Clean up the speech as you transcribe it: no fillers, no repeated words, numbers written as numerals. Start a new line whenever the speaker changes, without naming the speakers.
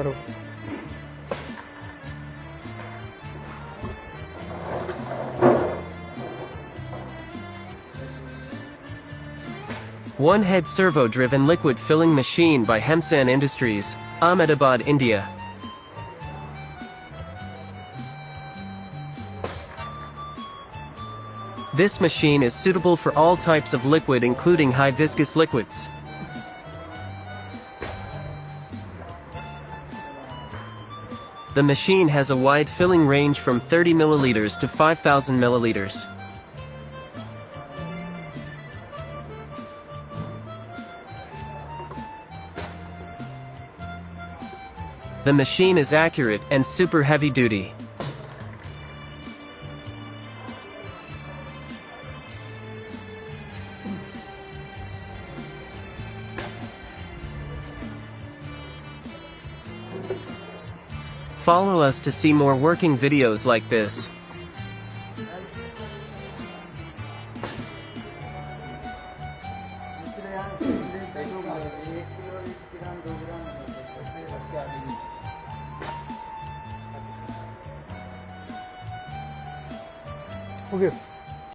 करो।
One-head servo-driven liquid filling machine by Hemsan Industries, Ahmedabad, India. This machine is suitable for all types of liquid including high viscous liquids. The machine has a wide filling range from 30 milliliters to 5,000 milliliters. The machine is accurate and super heavy duty. Follow us to see more working videos like this.
Okay.